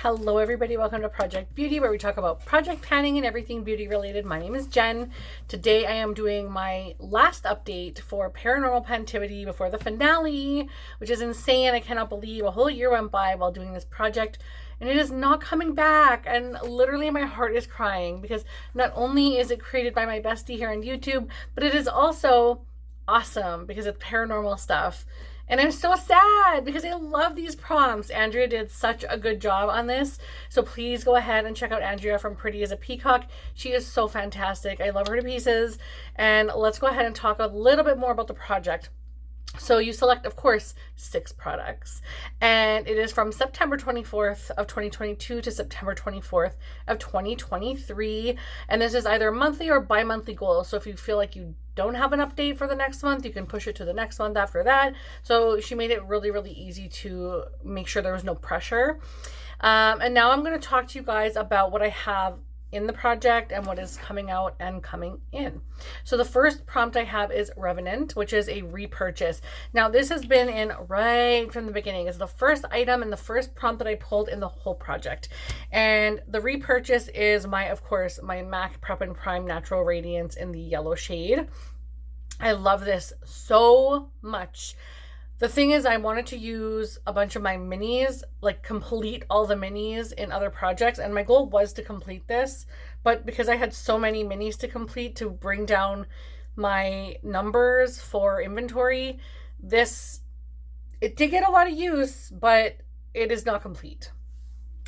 Hello everybody, welcome to Project Beauty, where we talk about project planning and everything beauty related. My name is Jen. Today I am doing my last update for Paranormal Pantivity before the finale, which is insane. I cannot believe a whole year went by while doing this project and it is not coming back, and literally my heart is crying because not only is it created by my bestie here on YouTube, but it is also awesome because it's paranormal stuff. And I'm so sad because I love these prompts. Andrea did such a good job on this. So please go ahead and check out Andrea from Pretty as a Peacock. She is so fantastic. I love her to pieces. And let's go ahead and talk a little bit more about the project. So you select, of course, 6 products, and it is from September 24th of 2022 to September 24th of 2023. And this is either monthly or bi-monthly goals. So if you feel like you don't have an update for the next month, you can push it to the next month after that. So she made it really, really easy to make sure there was no pressure. And now I'm going to talk to you guys about what I have in the project and what is coming out and coming in. So the first prompt I have is Revenant, which is a repurchase. Now this has been in right from the beginning. It's the first item and the first prompt that I pulled in the whole project. And the repurchase is of course, my MAC Prep and Prime Natural Radiance in the yellow shade. I love this so much. The thing is, I wanted to use a bunch of my minis, like complete all the minis in other projects. And my goal was to complete this, but because I had so many minis to complete to bring down my numbers for inventory, it did get a lot of use, but it is not complete.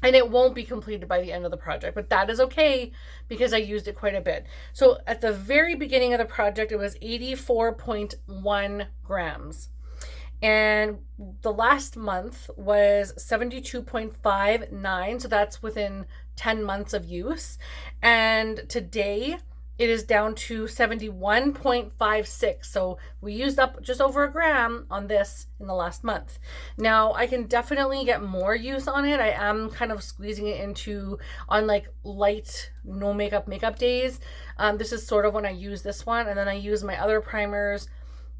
And it won't be completed by the end of the project, but that is okay because I used it quite a bit. So at the very beginning of the project, it was 84.1 grams. And the last month was 72.59, so that's within 10 months of use. And today it is down to 71.56, so we used up just over a gram on this in the last month. Now I can definitely get more use on it. I am kind of squeezing it on like light no makeup days. This is sort of when I use this one, and then I use my other primers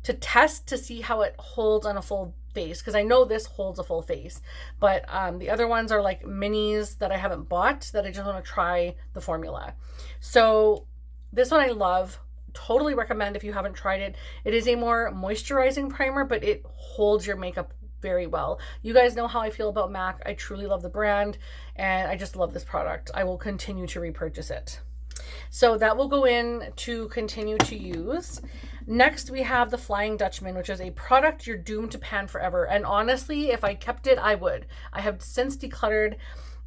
to test to see how it holds on a full face, because I know this holds a full face, but the other ones are like minis that I haven't bought that I just want to try the formula. So this one I love, totally recommend if you haven't tried it. It is a more moisturizing primer, but it holds your makeup very well. You guys know how I feel about MAC. I truly love the brand and I just love this product. I will continue to repurchase it. So that will go in to continue to use. Next, we have the Flying Dutchman, which is a product you're doomed to pan forever. And honestly, if I kept it, I would. I have since decluttered,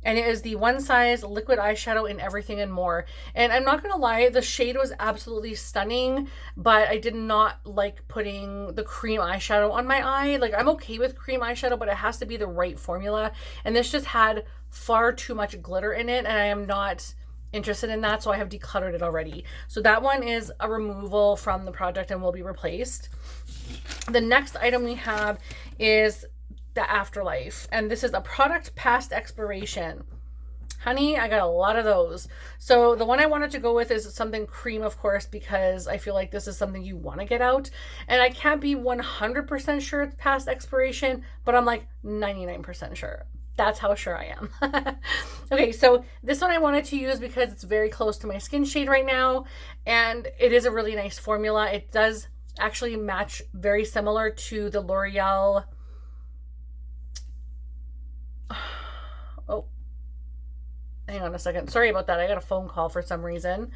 and it is the One Size liquid eyeshadow in Everything and More. And I'm not going to lie, the shade was absolutely stunning, but I did not like putting the cream eyeshadow on my eye. Like, I'm okay with cream eyeshadow, but it has to be the right formula. And this just had far too much glitter in it, and I am not interested in that, so I have decluttered it already. So that one is a removal from the project and will be replaced. The next item we have is the Afterlife, and this is a product past expiration. Honey, I got a lot of those. So the one I wanted to go with is something cream, of course, because I feel like this is something you want to get out. And I can't be 100% sure it's past expiration, but I'm like 99% sure. That's how sure I am. Okay, so this one I wanted to use because it's very close to my skin shade right now, and it is a really nice formula. It does actually match very similar to the L'Oreal. Oh, hang on a second. Sorry about that. I got a phone call for some reason.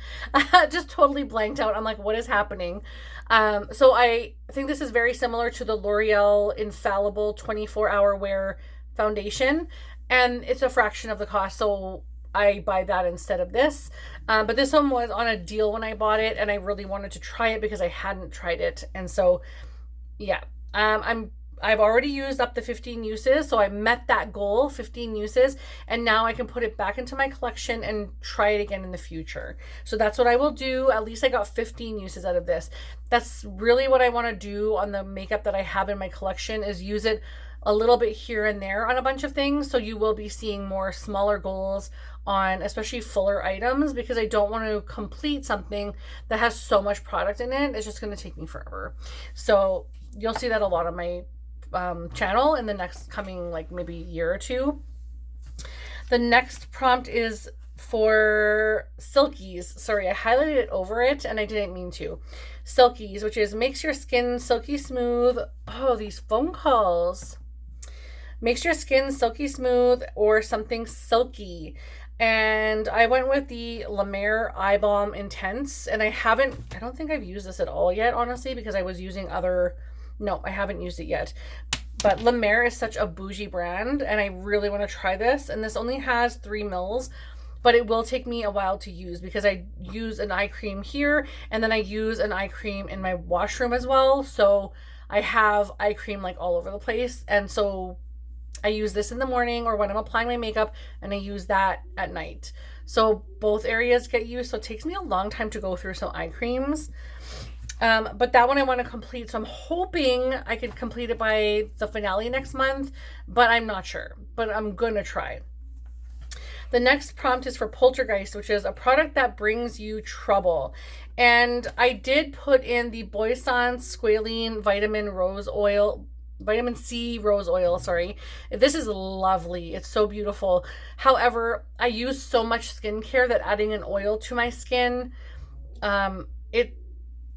Just totally blanked out. I'm like, what is happening? So I think this is very similar to the L'Oreal Infallible 24-hour wear foundation, and it's a fraction of the cost, so I buy that instead of this. But this one was on a deal when I bought it, and I really wanted to try it because I hadn't tried it. And so yeah, I've already used up the 15 uses, so I met that goal, 15 uses, and now I can put it back into my collection and try it again in the future. So that's what I will do. At least I got 15 uses out of this. That's really what I want to do on the makeup that I have in my collection, is use it a little bit here and there on a bunch of things. So you will be seeing more smaller goals on especially fuller items, because I don't want to complete something that has so much product in it. It's just going to take me forever. So you'll see that a lot on my channel in the next coming like maybe year or two. The next prompt is for Silkies. Sorry, I highlighted it over it and I didn't mean to. Silkies, which is makes your skin silky smooth. Oh, these phone calls. Makes your skin silky smooth or something silky. And I went with the La Mer Eye Balm Intense. And I don't think I've used this at all yet, honestly, because I was using no, I haven't used it yet. But La Mer is such a bougie brand, and I really want to try this. And this only has 3 mils, but it will take me a while to use because I use an eye cream here, and then I use an eye cream in my washroom as well. So I have eye cream like all over the place. And so I use this in the morning or when I'm applying my makeup, and I use that at night. So both areas get used. So it takes me a long time to go through some eye creams. But that one I want to complete. So I'm hoping I could complete it by the finale next month, but I'm not sure. But I'm going to try. The next prompt is for Poltergeist, which is a product that brings you trouble. And I did put in the Boissance Squalene Vitamin C rose oil, sorry. This is lovely. It's so beautiful. However, I use so much skincare that adding an oil to my skin, it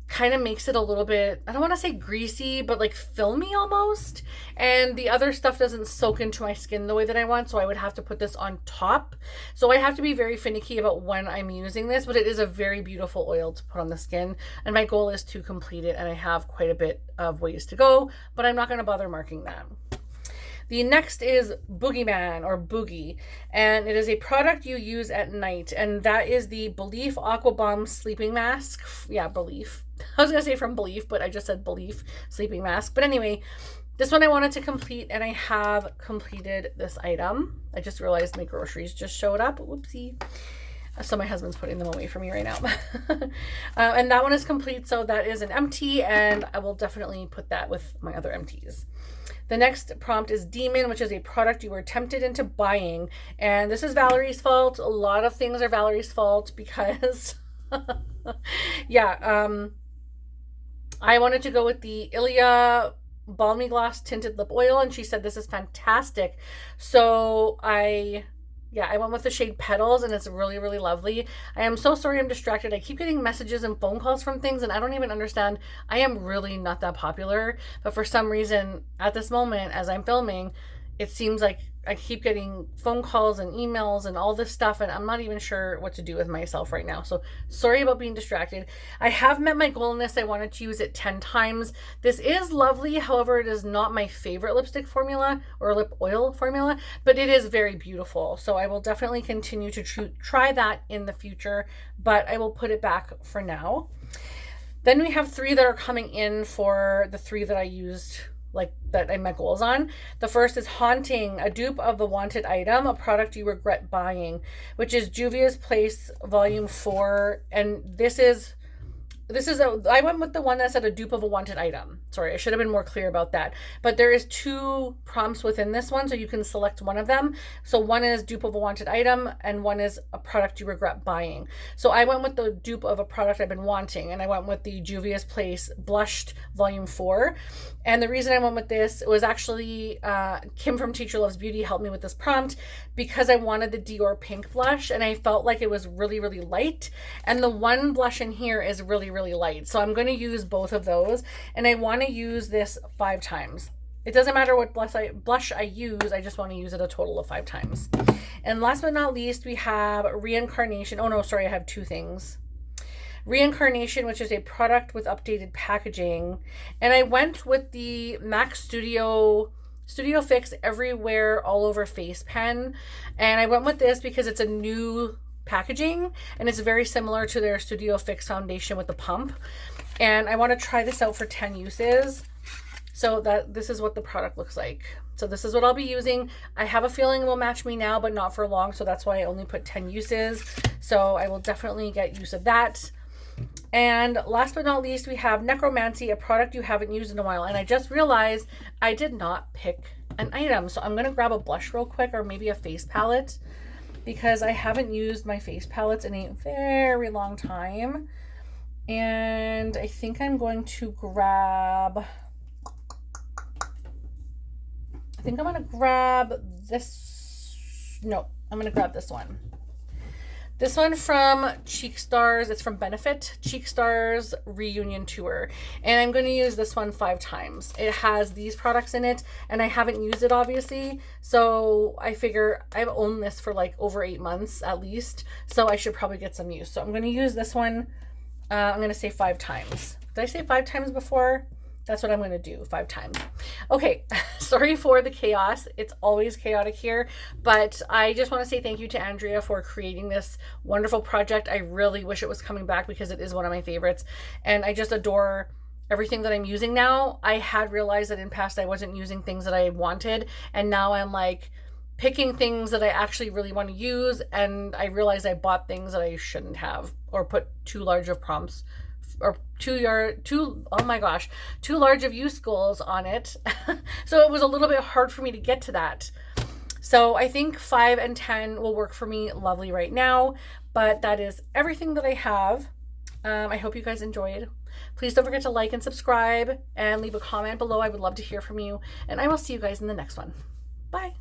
kind of makes it a little bit, I don't want to say greasy, but like filmy almost. And the other stuff doesn't soak into my skin the way that I want, so I would have to put this on top. So I have to be very finicky about when I'm using this, but it is a very beautiful oil to put on the skin. And my goal is to complete it, and I have quite a bit of ways to go, but I'm not going to bother marking that. The next is Boogeyman or Boogie, and it is a product you use at night, and that is the Belief Aqua Bomb Sleeping Mask. Yeah, Belief. I was going to say from Belief, but I just said Belief Sleeping Mask. But anyway, this one I wanted to complete, and I have completed this item. I just realized my groceries just showed up. Whoopsie. So my husband's putting them away for me right now. And that one is complete, so that is an empty, and I will definitely put that with my other empties. The next prompt is Demon, which is a product you were tempted into buying. And this is Valerie's fault. A lot of things are Valerie's fault because, yeah, I wanted to go with the Ilia Balmy Gloss Tinted Lip Oil, and she said this is fantastic. So I went with the shade Petals, and it's really, really lovely. I am so sorry I'm distracted. I keep getting messages and phone calls from things, and I don't even understand. I am really not that popular, but for some reason, at this moment, as I'm filming, it seems like I keep getting phone calls and emails and all this stuff, and I'm not even sure what to do with myself right now. So sorry about being distracted. I have met my goal in this. I wanted to use it 10 times. This is lovely. However, it is not my favorite lipstick formula or lip oil formula, but it is very beautiful. So I will definitely continue to try that in the future, but I will put it back for now. Then we have 3 that are coming in for the 3 that I used, like that I met goals on. The first is Haunting, a dupe of the wanted item, a product you regret buying, which is Juvia's Place Volume 4. And I went with the one that said a dupe of a wanted item. Sorry, I should have been more clear about that. But there is 2 prompts within this one, so you can select one of them. So one is dupe of a wanted item, and one is a product you regret buying. So I went with the dupe of a product I've been wanting, and I went with the Juvia's Place Blushed Volume 4. And the reason I went with this was actually Kim from Teacher Loves Beauty helped me with this prompt because I wanted the Dior Pink blush, and I felt like it was really, really light. And the one blush in here is really, really light. So I'm going to use both of those, and I want to use this 5 times. It doesn't matter what blush I use, I just want to use it a total of 5 times. And last but not least, we have Reincarnation. Oh no, sorry, I have 2 things. Reincarnation, which is a product with updated packaging. And I went with the MAC Studio Fix Everywhere All Over Face Pen. And I went with this because it's a new packaging, and it's very similar to their Studio Fix foundation with the pump. And I want to try this out for 10 uses. So this is what the product looks like. So this is what I'll be using. I have a feeling it will match me now, but not for long. So that's why I only put 10 uses. So I will definitely get use of that. And last but not least, we have Necromancy, a product you haven't used in a while. And I just realized I did not pick an item. So I'm going to grab a blush real quick, or maybe a face palette, because I haven't used my face palettes in a very long time. And I think I'm going to grab this no, I'm going to grab this one. This one from Cheek Stars. It's from Benefit, Cheek Stars Reunion Tour. And I'm going to use this one 5 times. It has these products in it, and I haven't used it, obviously. So I figure I've owned this for like over 8 months at least. So I should probably get some use. So I'm going to use this one. I'm going to say 5 times. Did I say 5 times before? That's what I'm going to do, 5 times. Okay, sorry for the chaos. It's always chaotic here, but I just want to say thank you to Andrea for creating this wonderful project. I really wish it was coming back because it is one of my favorites, and I just adore everything that I'm using now. I had realized that in past I wasn't using things that I wanted, and now I'm like picking things that I actually really want to use, and I realized I bought things that I shouldn't have, or put too large of prompts or too large of use goals on it. So it was a little bit hard for me to get to that. So I think 5 and 10 will work for me lovely right now, but that is everything that I have. I hope you guys enjoyed. Please don't forget to like and subscribe and leave a comment below. I would love to hear from you, and I will see you guys in the next one. Bye.